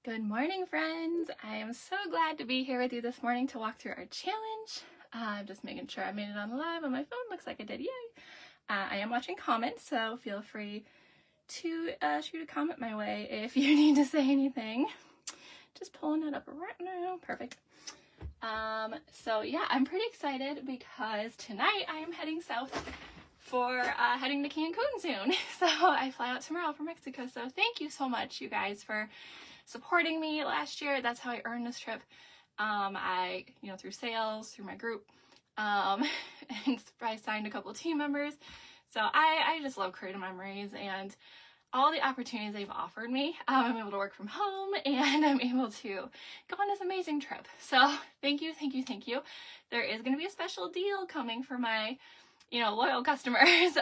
Good morning, friends. I am so glad to be here with you this morning to walk through our challenge. I'm just making sure I made it on the live on my phone. Looks like I did. Yay! I am watching comments, so feel free to shoot a comment my way if you need to say anything. Just pulling it up right now. Perfect. So yeah, I'm pretty excited because tonight I am heading south for heading to Cancun soon. So I fly out tomorrow from Mexico. So thank you so much, you guys, for supporting me last year. That's how I earned this trip. Through sales, through my group, and I signed a couple of team members. So I just love creating memories and all the opportunities they've offered me. I'm able to work from home and I'm able to go on this amazing trip. So thank you, thank you, thank you. There is going to be a special deal coming for my loyal customers.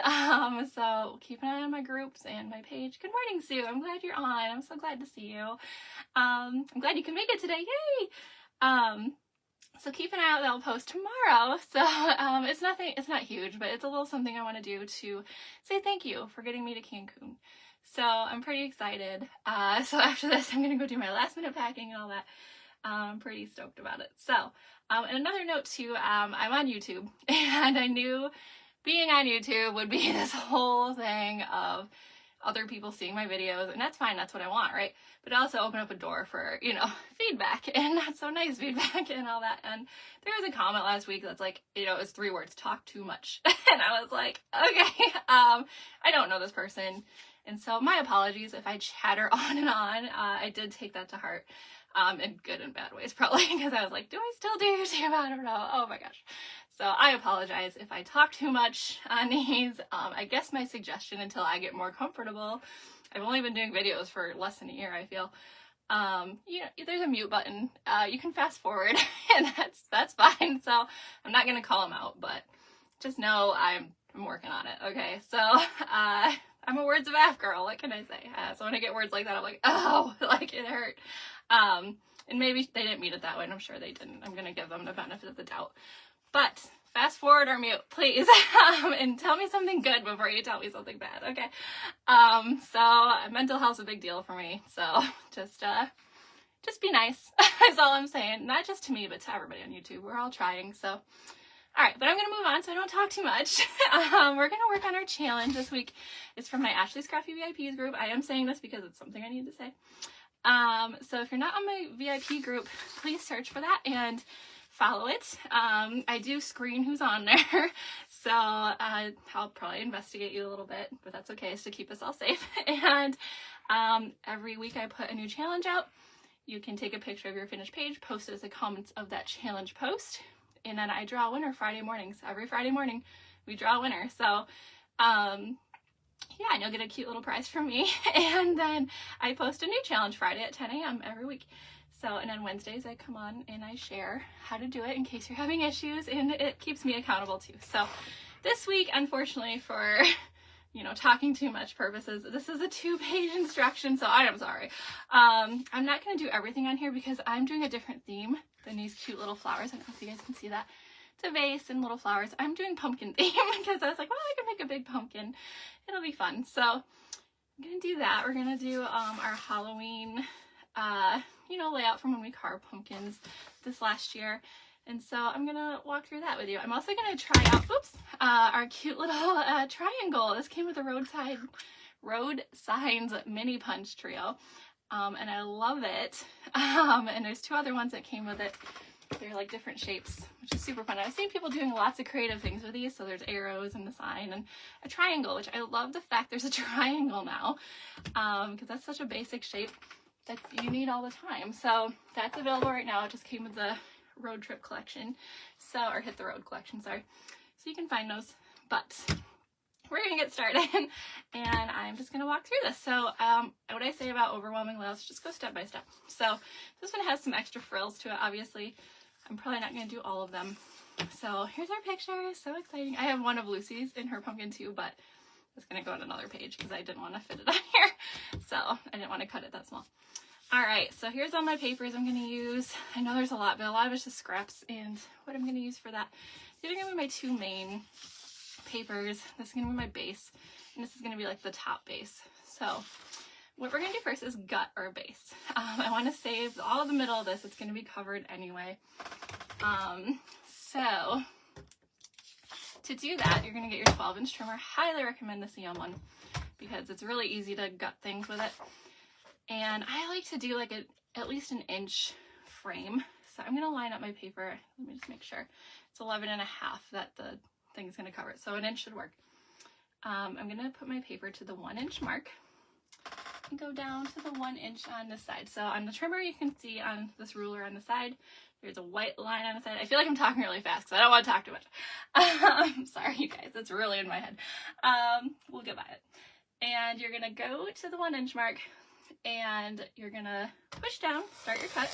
So keep an eye on my groups and my page. Good morning, Sue. I'm glad you're on. I'm so glad to see you. I'm glad you can make it today. Yay! So keep an eye out. That'll post tomorrow. So it's not huge, but it's a little something I want to do to say thank you for getting me to Cancun. So I'm pretty excited. So after this, I'm going to go do my last minute packing and all that. I'm pretty stoked about it. So, and another note too, I'm on YouTube, and I knew being on YouTube would be this whole thing of other people seeing my videos, and that's fine, that's what I want, right? But it also opened up a door for, feedback, and not so nice feedback and all that. And there was a comment last week that's like, it's 3 words, talk too much. And I was like, okay, I don't know this person. And so my apologies if I chatter on and on. I did take that to heart. In good and bad ways, probably, because I was like, do I still do YouTube? I don't know. Oh my gosh. So I apologize if I talk too much on these. I guess my suggestion until I get more comfortable, I've only been doing videos for less than a year, I feel. There's a mute button. You can fast forward, and that's fine. So I'm not going to call them out, but just know I'm working on it, okay? So, I'm a words of F girl, what can I say? So when I get words like that, I'm like, oh, like it hurt. And maybe they didn't mean it that way, and I'm sure they didn't. I'm going to give them the benefit of the doubt. But fast forward or mute, please, and tell me something good before you tell me something bad, okay? So mental health's a big deal for me, so just be nice, is all I'm saying. Not just to me, but to everybody on YouTube. We're all trying, so. All right, but I'm going to move on so I don't talk too much. We're going to work on our challenge this week. It's from my Ashley Scrappy VIPs group. I am saying this because it's something I need to say. So if you're not on my VIP group, please search for that and follow it. I do screen who's on there, so I'll probably investigate you a little bit, but that's okay. It's to keep us all safe. And every week I put a new challenge out. You can take a picture of your finished page, post it as a comment of that challenge post. And then I draw a winner Friday mornings. Every Friday morning, we draw a winner. So, and you'll get a cute little prize from me. And then I post a new challenge Friday at 10 a.m. every week. So, and on Wednesdays, I come on and I share how to do it in case you're having issues, and it keeps me accountable too. So this week, unfortunately, for talking too much purposes, this is a 2-page instruction, so I am sorry. I'm not going to do everything on here because I'm doing a different theme than these cute little flowers. I don't know if you guys can see that. It's a vase and little flowers. I'm doing pumpkin theme because I was like, well, I can make a big pumpkin. It'll be fun. So I'm going to do that. We're going to do our Halloween, layout from when we carved pumpkins this last year. And so I'm going to walk through that with you. I'm also going to try out, our cute little triangle. This came with a Road Signs Mini Punch Trio. And I love it. And there's 2 other ones that came with it. They're like different shapes, which is super fun. I've seen people doing lots of creative things with these. So there's arrows and the sign and a triangle, which I love the fact there's a triangle now. Because that's such a basic shape that you need all the time. So that's available right now. It just came with the road trip collection. Or Hit the Road collection, sorry. So you can find those. But we're going to get started, and I'm just going to walk through this. So what I say about overwhelming layouts, just go step by step. So this one has some extra frills to it. Obviously, I'm probably not going to do all of them. So here's our picture. So exciting. I have one of Lucy's in her pumpkin too, but it's going to go on another page because I didn't want to fit it on here. So I didn't want to cut it that small. All right, so here's all my papers I'm going to use. I know there's a lot, but a lot of it's just scraps, and what I'm going to use for that. These are going to be my 2 main papers. This is going to be my base, and this is going to be like the top base. So what we're gonna do first is gut our base. I want to save all the middle of this. It's gonna be covered anyway. So to do that, you're gonna get your 12-inch trimmer. Highly recommend the CM one because it's really easy to gut things with it. And I like to do like at least an inch frame. So I'm gonna line up my paper. Let me just make sure. It's 11.5 that the thing's gonna cover it. So an inch should work. I'm gonna put my paper to the 1 inch mark and go down to the 1 inch on this side. So on the trimmer, you can see on this ruler on the side, there's a white line on the side. I feel like I'm talking really fast because I don't want to talk too much. Sorry, you guys, it's really in my head. We'll get by it. And you're gonna go to the 1 inch mark and you're gonna push down, start your cut,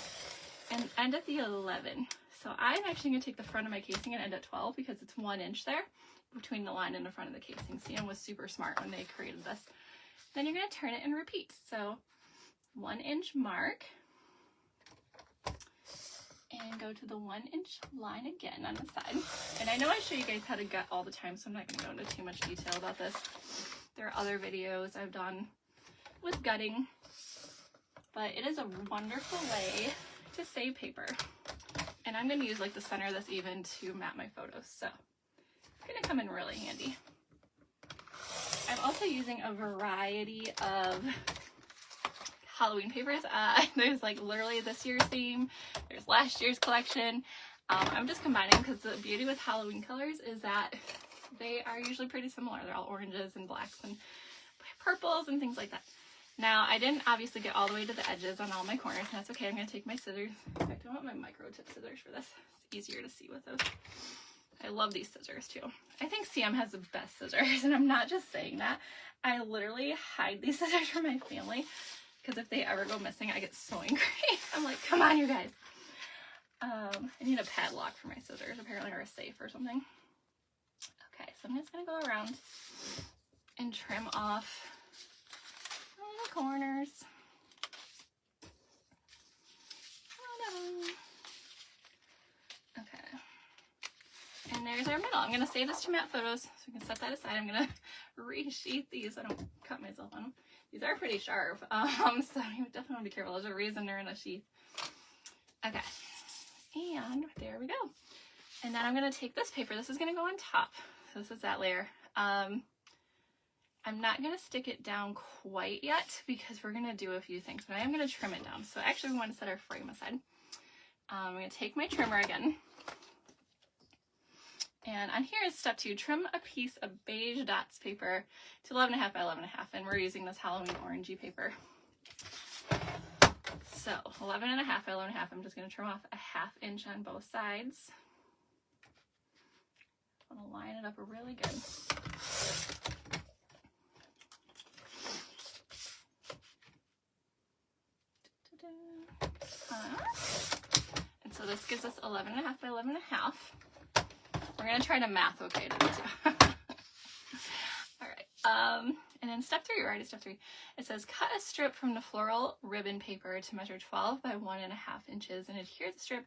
and end at the 11. So I'm actually gonna take the front of my casing and end at 12 because it's 1 inch there between the line and the front of the casing. CM was super smart when they created this. Then you're gonna turn it and repeat. So 1 inch mark and go to the 1 inch line again on the side. And I know I show you guys how to gut all the time, so I'm not gonna go into too much detail about this. There are other videos I've done with gutting, but it is a wonderful way to save paper. And I'm gonna use like the center of this even to map my photos. So it's gonna come in really handy. I'm also using a variety of Halloween papers. There's like literally this year's theme, there's last year's collection. I'm just combining because the beauty with Halloween colors is that they are usually pretty similar. They're all oranges and blacks and purples and things like that. Now, I didn't obviously get all the way to the edges on all my corners, and that's okay. I'm going to take my scissors. In fact, I want my micro tip scissors for this. It's easier to see with those. I love these scissors too. I think CM has the best scissors, and I'm not just saying that. I literally hide these scissors from my family because if they ever go missing, I get so angry. I'm like, come on, you guys. I need a padlock for my scissors, apparently, or a safe or something. Okay, so I'm just going to go around and trim off the corners. Okay. And there's our middle. I'm going to save this to map photos, so we can set that aside. I'm going to resheath these so I don't cut myself on them. These are pretty sharp, so you definitely want to be careful. There's a reason they're in a sheath. Okay, and there we go. And then I'm going to take this paper. This is going to go on top. So this is that layer. I'm not going to stick it down quite yet because we're going to do a few things, but I am going to trim it down. So actually we want to set our frame aside. I'm going to take my trimmer again. And on here is step 2, trim a piece of beige dots paper to 11.5 by 11.5, and we're using this Halloween orangey paper. So 11.5 by 11.5, I'm just going to trim off a 1/2 inch on both sides. I'm going to line it up really good. And so this gives us 11.5 by 11.5. We're going to try to math okay today too. All right. And then step 3, we're already step 3. It says cut a strip from the floral ribbon paper to measure 12 by 1.5 inches and adhere the strip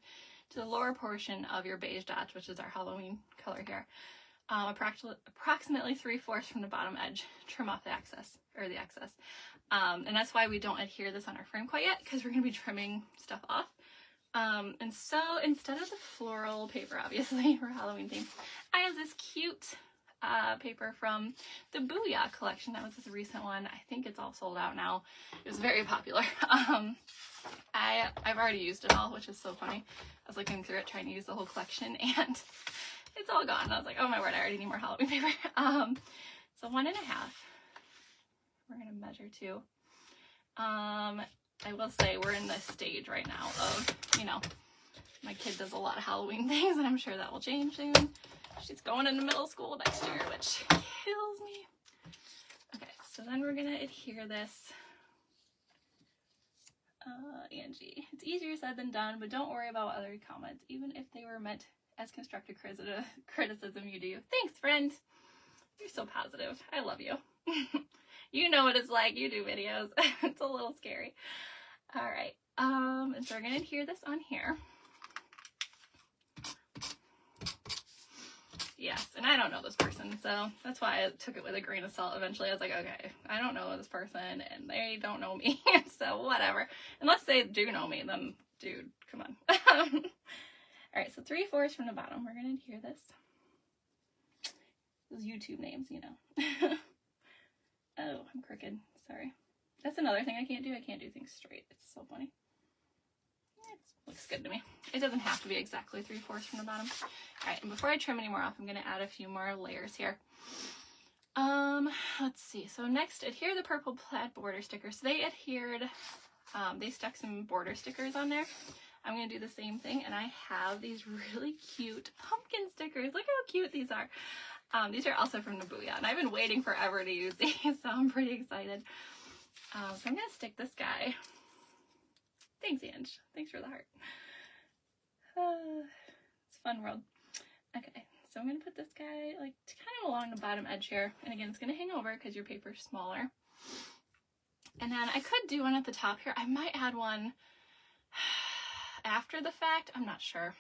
to the lower portion of your beige dots, which is our Halloween color here. Approximately 3/4 from the bottom edge. Trim off the excess. And that's why we don't adhere this on our frame quite yet, because we're going to be trimming stuff off. And so instead of the floral paper, obviously, for Halloween theme, I have this cute paper from the Booyah collection. That was this recent one. I think it's all sold out now. It was very popular. I've already used it all, which is so funny. I was looking through it, trying to use the whole collection, and it's all gone. I was like, oh my word, I already need more Halloween paper. So 1.5. We're going to measure 2. I will say we're in this stage right now of, my kid does a lot of Halloween things, and I'm sure that will change soon. She's going into middle school next year, which kills me. Okay, so then we're going to adhere this. Angie, it's easier said than done, but don't worry about other comments, even if they were meant as constructive criticism you do. Thanks, friend. You're so positive. I love you. You know what it's like. You do videos. It's a little scary. All right. And so we're going to adhere this on here. yes, and I don't know this person, so that's why I took it with a grain of salt. Eventually I was like, okay, I don't know this person and they don't know me, so whatever. Unless they do know me, then dude, come on. Alright, so 3/4 from the bottom. We're gonna adhere this. Those YouTube names, you know. Oh, I'm crooked. Sorry. That's another thing I can't do. I can't do things straight. It's so funny. It looks good to me. It doesn't have to be exactly 3/4 from the bottom. Alright, and before I trim any more off, I'm going to add a few more layers here. Let's see. So next, adhere the purple plaid border stickers. So they adhered, they stuck some border stickers on there. I'm going to do the same thing, and I have these really cute pumpkin stickers. Look how cute these are. These are also from Nabuya, and I've been waiting forever to use these, so I'm pretty excited. So I'm going to stick this guy. Thanks, Ange. Thanks for the heart. It's a fun world. Okay, so I'm going to put this guy like kind of along the bottom edge here. And again, it's going to hang over because your paper's smaller. And then I could do one at the top here. I might add one after the fact. I'm not sure.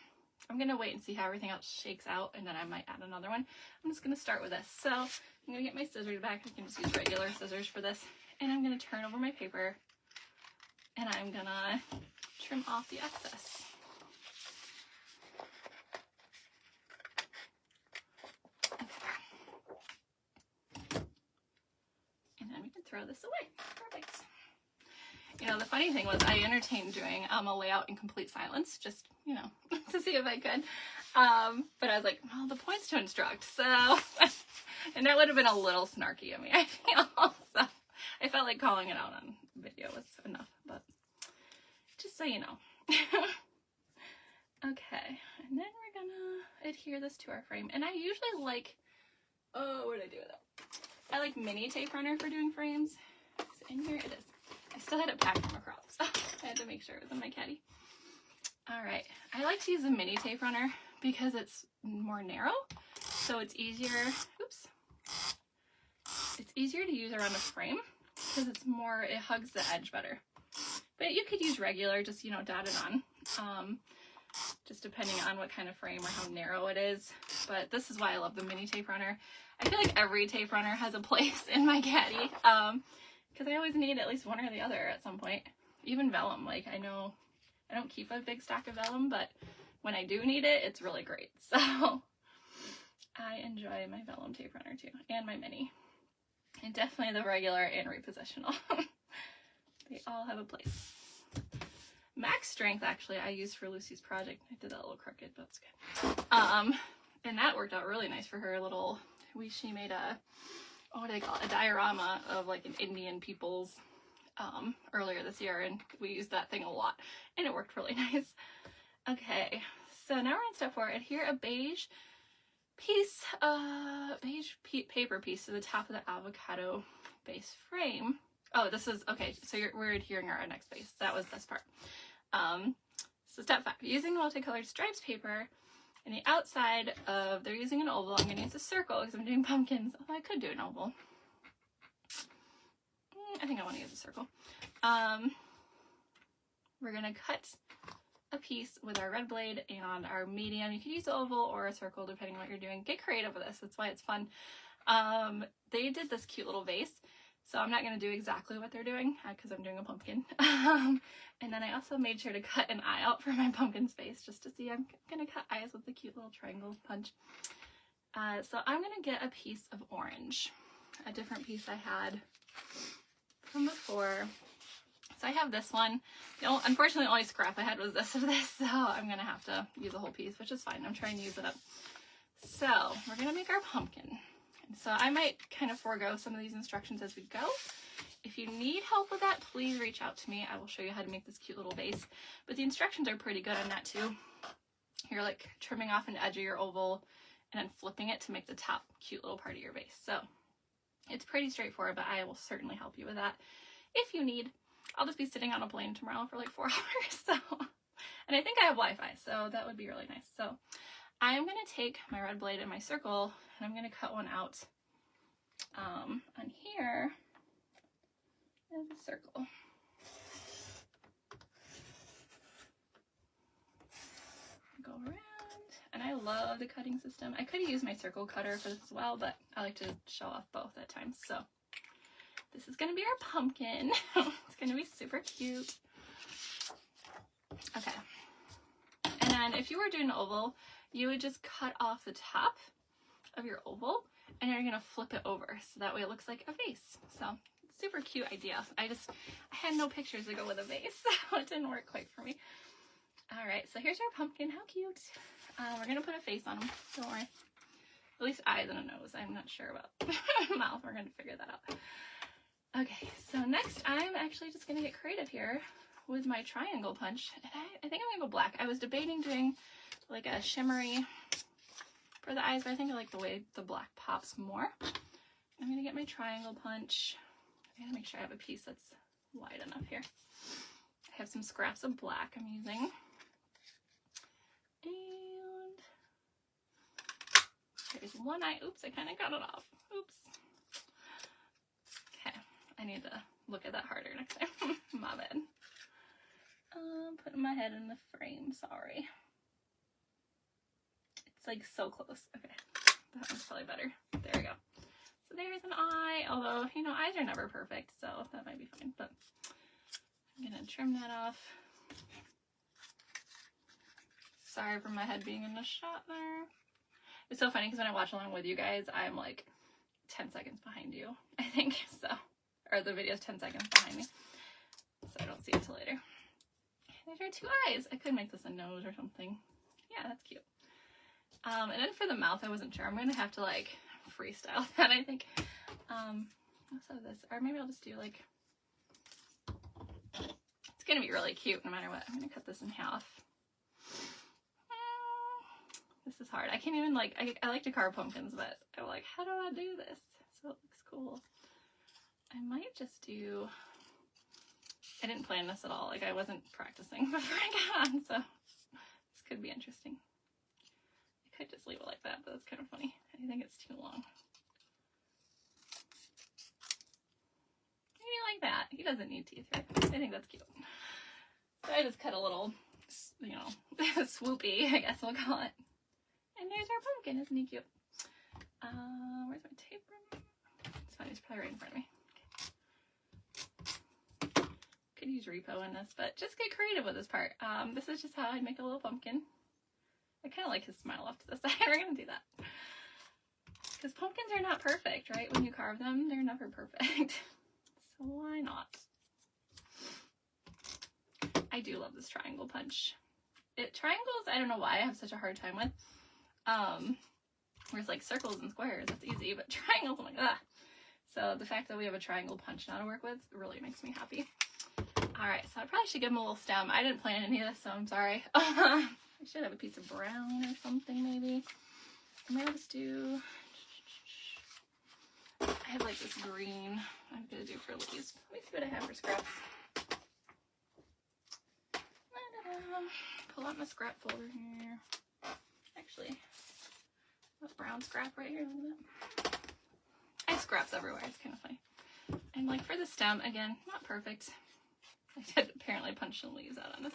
I'm going to wait and see how everything else shakes out, and then I might add another one. I'm just going to start with this. So I'm going to get my scissors back. I can just use regular scissors for this. And I'm going to turn over my paper, and I'm going to trim off the excess. Okay. And then we can throw this away. Perfect. You know, the funny thing was I entertained doing a layout in complete silence, just, you know, to see if I could. But I was like, well, the point's to instruct, so, and that would have been a little snarky of me, I feel, so I felt like calling it out on video was enough, but just so you know. Okay, and then we're gonna adhere this to our frame, and I usually like, oh, what did I do with it? I like mini tape runner for doing frames. Is it in here? It is. I still had it packed from across, so I had to make sure it was in my caddy. Alright, I like to use a mini tape runner because it's more narrow, so it's easier, oops, it's easier to use around a frame because it's more, it hugs the edge better. But you could use regular, just, you know, dot it on, just depending on what kind of frame or how narrow it is. But this is why I love the mini tape runner. I feel like every tape runner has a place in my caddy, because I always need at least one or the other at some point. Even vellum, like I know I don't keep a big stack of vellum, but when I do need it, it's really great. So I enjoy my vellum tape runner too, and my mini. And definitely the regular and repositional. They all have a place. Max Strength, actually, I used for Lucy's project. I did that a little crooked, but it's good. And that worked out really nice for her little, she made a, what do they call it? A diorama of like an Indian people's earlier this year, and we used that thing a lot, and it worked really nice. Okay, so now we're on step 4. Adhere a beige piece, paper piece to the top of the avocado base frame. Oh, this is, okay, so we're adhering our next base. That was this part. So step 5, using multicolored stripes paper, and the outside of, they're using an oval, I'm going to use a circle because I'm doing pumpkins, although I could do an oval. I think I want to use a circle. We're going to cut a piece with our red blade and our medium. You could use an oval or a circle depending on what you're doing. Get creative with this. That's why it's fun. They did this cute little vase, so I'm not going to do exactly what they're doing because I'm doing a pumpkin. And then I also made sure to cut an eye out for my pumpkin's face just to see. I'm going to cut eyes with the cute little triangle punch. So I'm going to get a piece of orange, a different piece I had from before. So I have this one. Unfortunately, the only scrap I had was this of this, so I'm going to have to use a whole piece, which is fine. I'm trying to use it up. So we're going to make our pumpkin. And so I might kind of forego some of these instructions as we go. If you need help with that, please reach out to me. I will show you how to make this cute little vase. But the instructions are pretty good on that too. You're like trimming off an edge of your oval and then flipping it to make the top cute little part of your vase. So it's pretty straightforward, but I will certainly help you with that if you need. I'll just be sitting on a plane tomorrow for like 4 hours, so, and I think I have Wi-Fi, so that would be really nice. So I am going to take my red blade and my circle, and I'm going to cut one out on here as a circle. Go around, and I love the cutting system. I could have used my circle cutter for this as well, but I like to show off both at times. So this is gonna be our pumpkin. It's gonna be super cute. Okay. And then if you were doing an oval, you would just cut off the top of your oval and you're gonna flip it over so that way it looks like a vase. So super cute idea. I had no pictures to go with a vase, so it didn't work quite for me. All right, so here's our pumpkin. How cute. We're gonna put a face on him, don't worry. At least eyes and a nose. I'm not sure about mouth. We're gonna figure that out. Okay, so next I'm actually just gonna get creative here with my triangle punch. And I think I'm gonna go black. I was debating doing like a shimmery for the eyes, but I think I like the way the black pops more. I'm gonna get my triangle punch. I gotta make sure I have a piece that's wide enough here. I have some scraps of black I'm using. And there's one eye. Oops, I kind of got it off. Oops. Okay, I need to look at that harder next time. My bad. Putting my head in the frame, sorry. It's like so close. Okay, that one's probably better. There we go. So there's an eye, although, you know, eyes are never perfect, so that might be fine, but I'm gonna trim that off. Sorry for my head being in the shot there. It's so funny because when I watch along with you guys, I'm like 10 seconds behind you, I think, so, or the video's 10 seconds behind me, so I don't see it till later. There's our two eyes. I could make this a nose or something. Yeah, that's cute. And then for the mouth, I wasn't sure. I'm gonna have to like freestyle that, I think. Let's have this, or maybe I'll just do like, it's gonna be really cute no matter what. I'm gonna cut this in half. This is hard. I can't even like, I like to carve pumpkins, but I'm like, how do I do this so it looks cool? I might just do, I didn't plan this at all. Like I wasn't practicing before I got on, so this could be interesting. I could just leave it like that, but that's kind of funny. I think it's too long. Maybe like that. He doesn't need teeth, right? I think that's cute. So I just cut a little, you know, swoopy, I guess we'll call it. And there's our pumpkin. Isn't he cute? Where's my tape? It's fine. It's probably right in front of me. Okay. Could use repo in this, but just get creative with this part. This is just how I make a little pumpkin. I kind of like his smile off to the side. We're going to do that. Because pumpkins are not perfect, right? When you carve them, they're never perfect. So why not? I do love this triangle punch. Triangles, I don't know why I have such a hard time with. Whereas like circles and squares, that's easy, but triangles, I'm like, ah. So the fact that we have a triangle punch now to work with really makes me happy. All right, so I probably should give him a little stem. I didn't plan any of this, so I'm sorry. I should have a piece of brown or something, maybe. I might just do, I have like this green I'm gonna do for leaves. Let me see what I have for scraps. Pull out my scrap folder here. Actually, a brown scrap right here. Look at that. I have scraps everywhere. It's kind of funny. And like for the stem, again, not perfect. I did apparently punch some leaves out on this.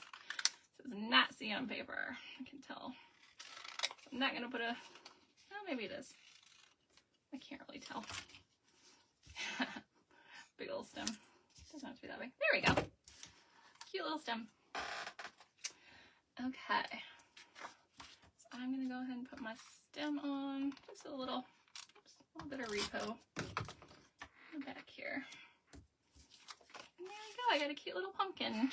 This is not see on paper. I can tell. So I'm not gonna put a. Oh, maybe it is. I can't really tell. Big old stem. Doesn't have to be that way. There we go. Cute little stem. Okay. So I'm gonna go ahead and put my stem on. Just a little, oops, a little bit of repo back here. And there we go. I got a cute little pumpkin.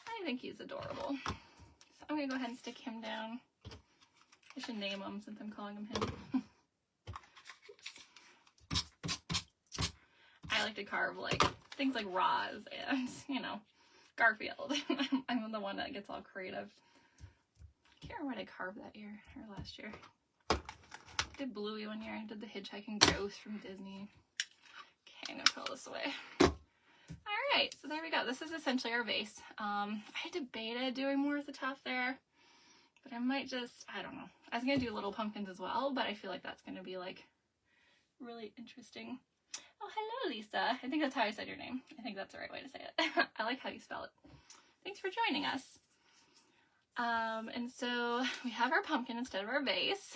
I think he's adorable. So I'm gonna go ahead and stick him down. I should name him since I'm calling him him. I like to carve like things like Roz and, you know, Garfield. I'm the one that gets all creative. I can't remember what I carved that year or last year. I did Bluey one year. I did the Hitchhiking Ghost from Disney. Okay, I'm gonna put all this away. Alright, so there we go. This is essentially our vase. I debated doing more at the top there, but I might just, I don't know. I was gonna do little pumpkins as well, but I feel like that's gonna be like really interesting. Oh, hello, Lisa. I think that's how I said your name. I think that's the right way to say it. I like how you spell it. Thanks for joining us. And so we have our pumpkin instead of our vase.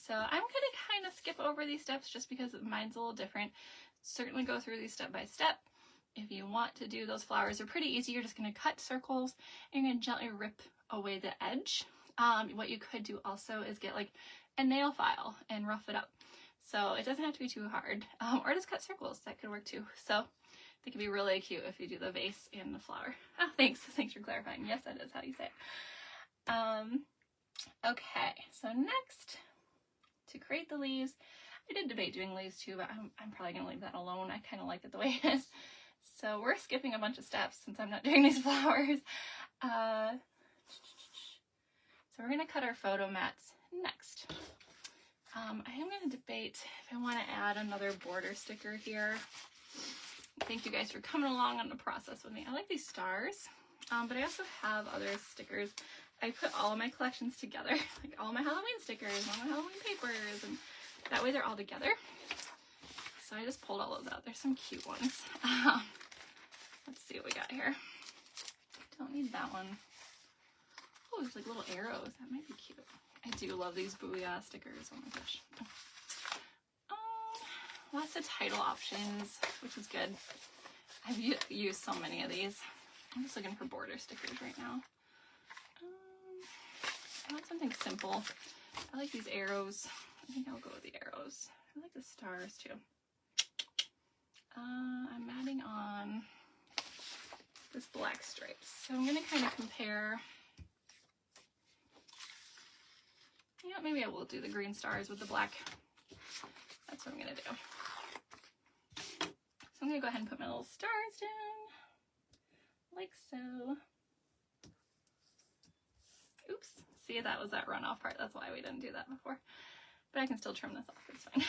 So I'm going to kind of skip over these steps just because mine's a little different. Certainly go through these step by step. If you want to do those flowers, they're pretty easy. You're just going to cut circles and you're going to gently rip away the edge. What you could do also is get like a nail file and rough it up. So it doesn't have to be too hard. Or just cut circles. That could work too. So they can be really cute if you do the vase and the flower. Oh, thanks. Thanks for clarifying. Yes, that is how you say it. Okay, so next, to create the leaves, I did debate doing leaves too, but I'm probably going to leave that alone. I kind of like it the way it is. So we're skipping a bunch of steps since I'm not doing these flowers. So we're going to cut our photo mats next. I am going to debate if I want to add another border sticker here. Thank you guys for coming along on the process with me. I like these stars, but I also have other stickers. I put all of my collections together, like all my Halloween stickers, all my Halloween papers, and that way they're all together. So I just pulled all those out. There's some cute ones. Let's see what we got here. Don't need that one. Oh, there's like little arrows. That might be cute. I do love these Booyah stickers. Oh my gosh. Lots of title options, which is good. I've used so many of these. I'm just looking for border stickers right now. I want something simple. I like these arrows. I think I'll go with the arrows. I like the stars too. I'm adding on this black stripes. So I'm going to kind of compare. You know, maybe I will do the green stars with the black. That's what I'm going to do. So I'm going to go ahead and put my little stars down, like so. Oops, see, that was that runoff part. That's why we didn't do that before. But I can still trim this off, it's fine.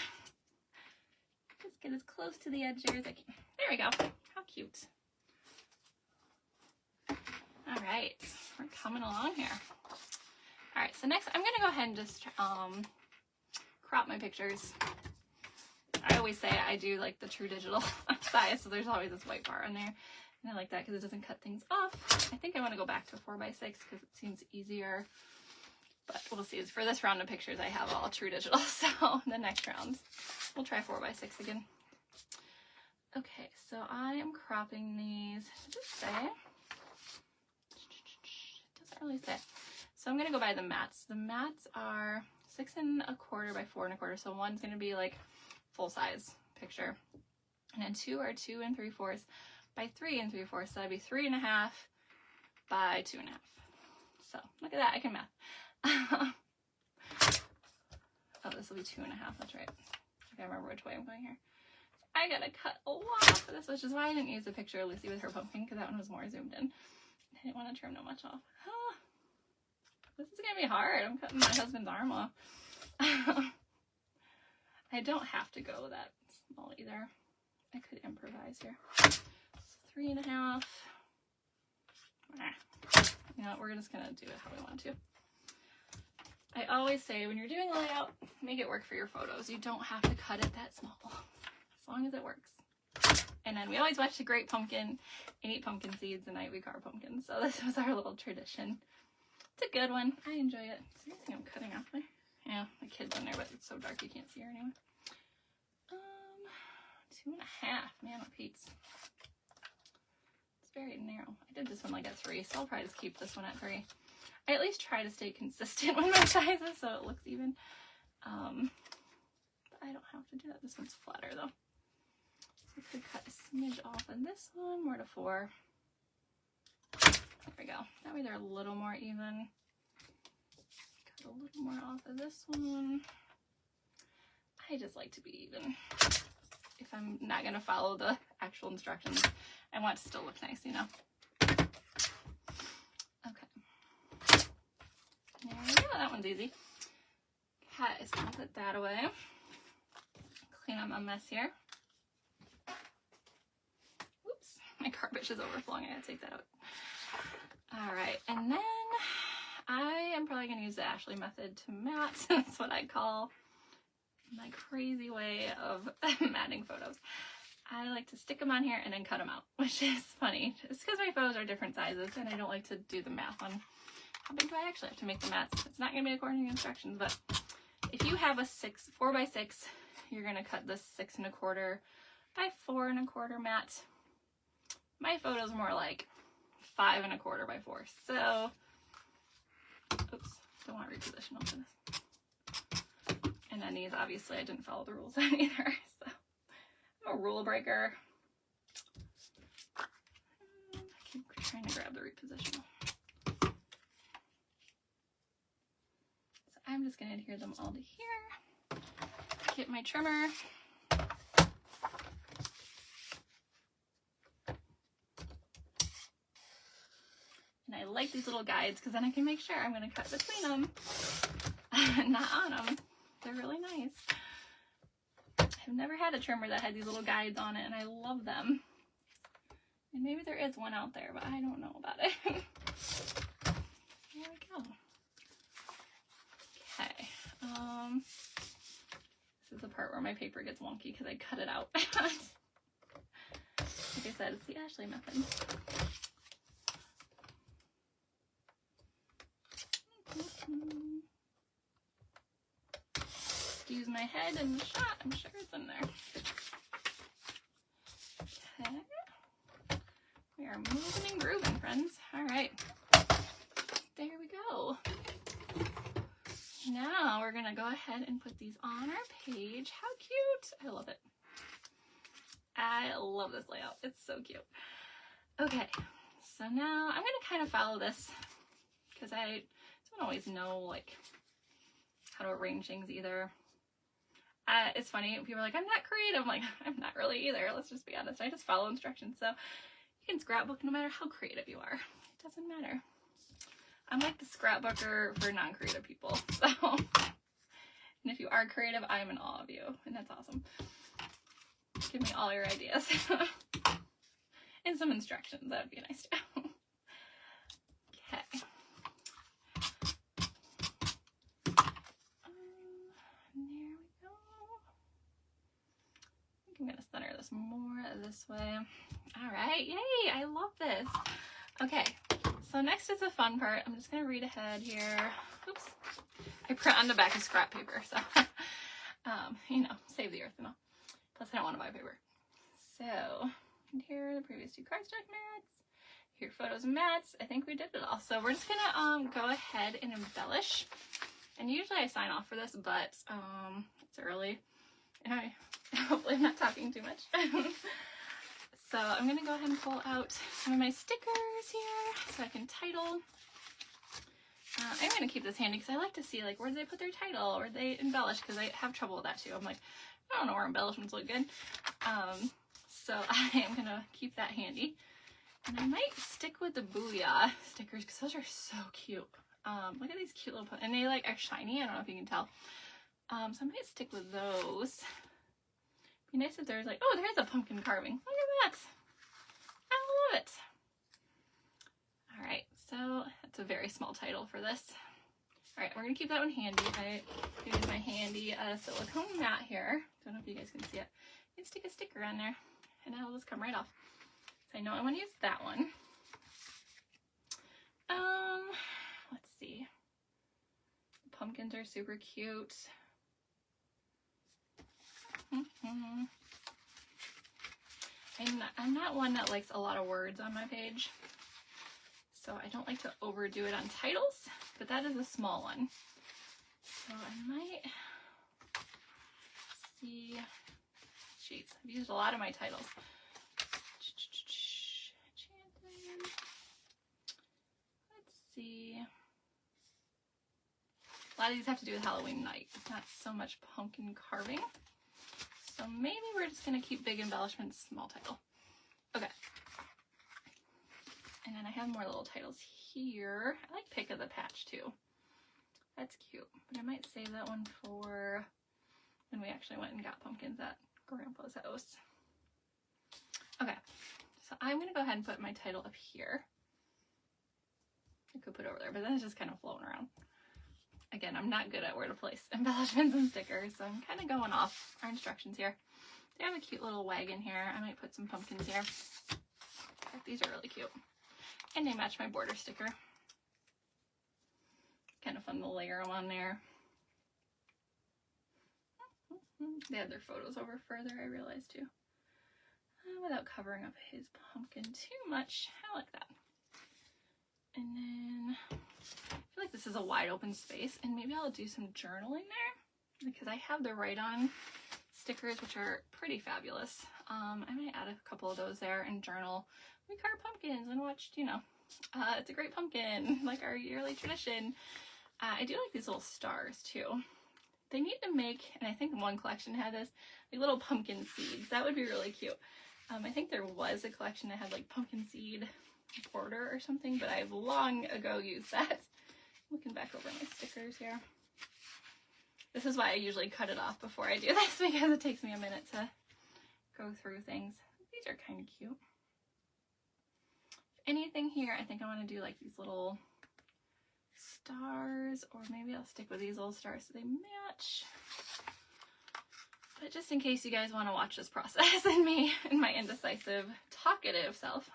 Just get as close to the edge there as I can. There we go, how cute. All right, we're coming along here. All right, so next I'm gonna go ahead and just crop my pictures. I always say I do like the true digital size, so there's always this white bar in there. And I like that because it doesn't cut things off. I think I want to go back to 4x6 because it seems easier. But we'll see. For this round of pictures, I have all true digital. So the next round, we'll try 4x6 again. Okay, so I am cropping these. Does it say? It doesn't really say. So I'm going to go by the mats. The mats are 6 1/4 by 4 1/4. So one's going to be like full size picture. And then 2 are 2 3/4 by 3 3/4. So that'd be 3 1/2 by 2 1/2. So look at that, I can math. Oh, this will be 2 1/2, that's right. I can't remember which way I'm going here. I gotta cut a lot for this, which is why I didn't use the picture of Lucy with her pumpkin, because that one was more zoomed in. I didn't want to trim too much off. This is gonna be hard. I'm cutting my husband's arm off. I don't have to go that small either. I could improvise here. So 3 1/2. You know what, we're just gonna do it how we want to. I always say when you're doing a layout, make it work for your photos. You don't have to cut it that small, as long as it works. And then we always watch The Great Pumpkin and eat pumpkin seeds the night we carve pumpkins. So this was our little tradition. It's a good one. I enjoy it. Is there anything I'm cutting off there? Yeah, my kid's in there, but it's so dark you can't see her anyway. 2 1/2. Man, it Pete's. It's very narrow. I did this one like at 3, so I'll probably just keep this one at 3. I at least try to stay consistent with my sizes so it looks even. But I don't have to do that. This one's flatter though. So I could cut a smidge off of this one, more to 4. There we go. That way they're a little more even. Cut a little more off of this one. I just like to be even. If I'm not going to follow the actual instructions, I want it to still look nice, you know. Okay. There we go. That one's easy. Okay, so I'll put that away. Clean up my mess here. Whoops, my garbage is overflowing. I gotta take that out. Alright, and then I am probably going to use the Ashley method to mat. That's what I call my crazy way of matting photos. I like to stick them on here and then cut them out, which is funny. It's because my photos are different sizes and I don't like to do the math on how big do I actually have to make the mats? It's not going to be according to instructions, but if you have a 4x6, you're going to cut this 6 1/4 by 4 1/4 mat. My photo's more like 5 1/4 by 4. So, oops, don't want repositional for this. And then these, obviously, I didn't follow the rules on either. So, I'm a rule breaker. I keep trying to grab the repositional. So, I'm just going to adhere them all to here. Get my trimmer. And I like these little guides because then I can make sure I'm going to cut between them, not on them. They're really nice. I've never had a trimmer that had these little guides on it, and I love them. And maybe there is one out there, but I don't know about it. There we go. Okay. This is the part where my paper gets wonky because I cut it out. Like I said, it's the Ashley method. Use my head in the shot. I'm sure it's in there. Okay. We are moving and grooving, friends. All right. There we go. Now we're going to go ahead and put these on our page. How cute. I love it. I love this layout. It's so cute. Okay. So now I'm going to kind of follow this because I don't always know like how to arrange things either. It's funny, people are like, I'm not creative. I'm like, I'm not really either. Let's just be honest. I just follow instructions. So you can scrapbook no matter how creative you are. It doesn't matter. I'm like the scrapbooker for non-creative people. So, and if you are creative, I am in awe of you. And that's awesome. Give me all your ideas. And some instructions. That would be nice too. Okay. I'm going to center this more this way. All right, yay, I love this. Okay, so next is the fun part. I'm just going to read ahead here. Oops, I print on the back of scrap paper, so, you know, save the earth and all. Plus, I don't want to buy paper. So, and here are the previous 2 cardstock mats. Here, photos and mats. I think we did it all. So we're just going to go ahead and embellish. And usually I sign off for this, but it's early. And hopefully I'm not talking too much. So I'm going to go ahead and pull out some of my stickers here so I can title. I'm going to keep this handy because I like to see like where they put their title or they embellish because I have trouble with that too. I'm like, I don't know where embellishments look good. So I am going to keep that handy. And I might stick with the Booyah stickers because those are so cute. Look at these cute little, and they like are shiny. I don't know if you can tell. So I might stick with those. Be nice if there's like, oh, there's a pumpkin carving. Look at that. I love it. All right, so that's a very small title for this. All right, we're gonna keep that one handy. I use my handy silicone mat here. Don't know if you guys can see it. You can stick a sticker on there, and it'll just come right off. So I know I want to use that one. Let's see. The pumpkins are super cute. And I'm not one that likes a lot of words on my page, so I don't like to overdo it on titles, but that is a small one. So I might see, jeez, I've used a lot of my titles. Let's see. A lot of these have to do with Halloween night, not so much pumpkin carving. So maybe we're just going to keep big embellishments, small title. Okay. And then I have more little titles here. I like Pick of the Patch too. That's cute. But I might save that one for when we actually went and got pumpkins at Grandpa's house. Okay. So I'm going to go ahead and put my title up here. I could put it over there, but then it's just kind of floating around. Again, I'm not good at where to place embellishments and stickers, so I'm kind of going off our instructions here. They have a cute little wagon here. I might put some pumpkins here. These are really cute. And they match my border sticker. kind of fun to layer them on there. They had their photos over further, I realized too. Without covering up his pumpkin too much. I like that. And then I feel like this is a wide open space, and maybe I'll do some journaling there because I have the Write On stickers, which are pretty fabulous. I might add a couple of those there and journal. We carve pumpkins and watched, you know, It's a Great Pumpkin, like our yearly tradition. I do like these little stars too. They need to make, and I think one collection had this, like little pumpkin seeds. That would be really cute. I think there was a collection that had like pumpkin seed border or something, but I've long ago used that. Looking back over my stickers here. This is why I usually cut it off before I do this, because it takes me a minute to go through things. These are kind of cute. If anything here, I think I want to do like these little stars, or maybe I'll stick with these little stars so they match. But just in case you guys want to watch this process and me and my indecisive, talkative self.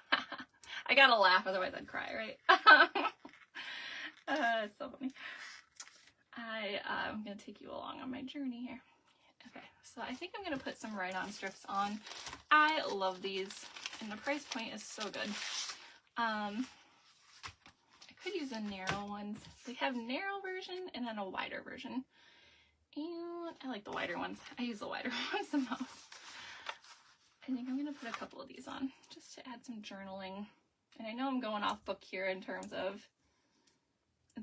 I gotta laugh, otherwise I'd cry, right? It's so funny. I'm gonna take you along on my journey here. Okay, so I think I'm gonna put some Write On strips on. I love these, and the price point is so good. I could use the narrow ones. They have narrow version and then a wider version. And I like the wider ones. I use the wider ones the most. I think I'm going to put a couple of these on just to add some journaling. And I know I'm going off book here in terms of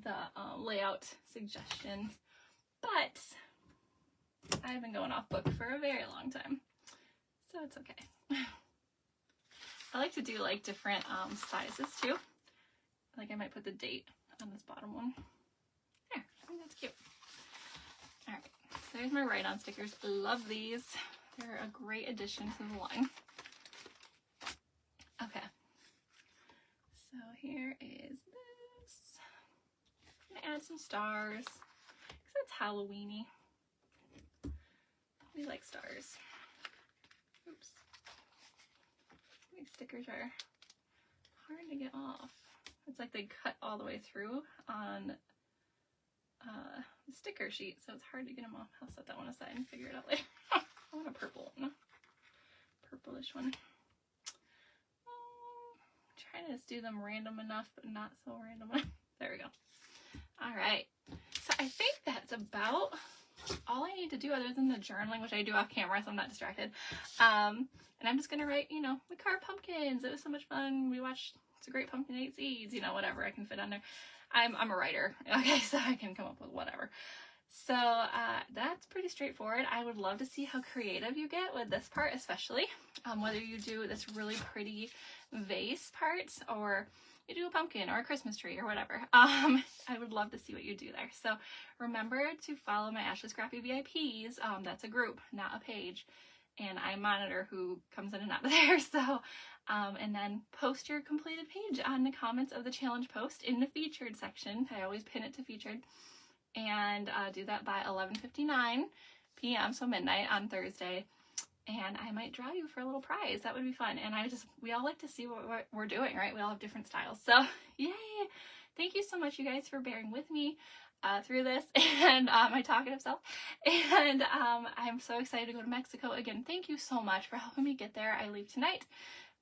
the layout suggestions, but I've been going off book for a very long time, so it's okay. I like to do like different sizes too. Like I might put the date on this bottom one. There, I think that's cute. All right, so there's my Write On stickers. Love these. They're a great addition to the line. Okay, so here is this. I'm gonna add some stars because it's Halloween-y. We like stars. Oops. These stickers are hard to get off. It's like they cut all the way through on the sticker sheet, so it's hard to get them off. I'll set that one aside and figure it out later. I want a purple one. Purplish one. Trying to just do them random enough, but not so random enough. There we go. All right. So I think that's about all I need to do other than the journaling, which I do off camera, so I'm not distracted. And I'm just going to write, you know, we carved pumpkins. It was so much fun. We watched It's a Great Pumpkin, ate seeds, you know, whatever I can fit on there. I'm a writer, okay, so I can come up with whatever. So that's pretty straightforward. I would love to see how creative you get with this part, especially whether you do this really pretty vase part or you do a pumpkin or a Christmas tree or whatever. I would love to see what you do there. So remember to follow my Ashley Scrappy VIPs. That's a group, not a page. And I monitor who comes in and out of there. So, and then post your completed page on the comments of the challenge post in the featured section. I always pin it to featured. And do that by 11:59 p.m., so midnight on Thursday. And I might draw you for a little prize. That would be fun. And we all like to see what we're doing, right? We all have different styles. So, yay! Thank you so much, you guys, for bearing with me through this and my talkative self. And I'm so excited to go to Mexico again. Thank you so much for helping me get there. I leave tonight,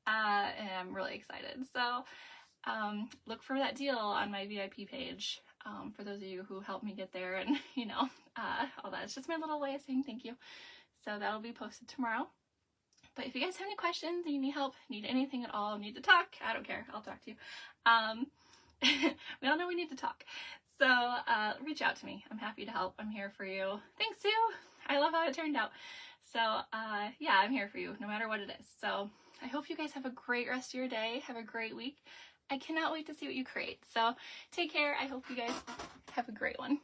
and I'm really excited. So look for that deal on my VIP page for those of you who helped me get there, and you know, all that. It's just my little way of saying thank you. So that'll be posted tomorrow. But if you guys have any questions, you need help, need anything at all, need to talk, I don't care, I'll talk to you. We all know we need to talk. So reach out to me. I'm happy to help. I'm here for you. Thanks, Sue. I love how it turned out. So yeah, I'm here for you no matter what it is. So I hope you guys have a great rest of your day. Have a great week. I cannot wait to see what you create. So take care. I hope you guys have a great one.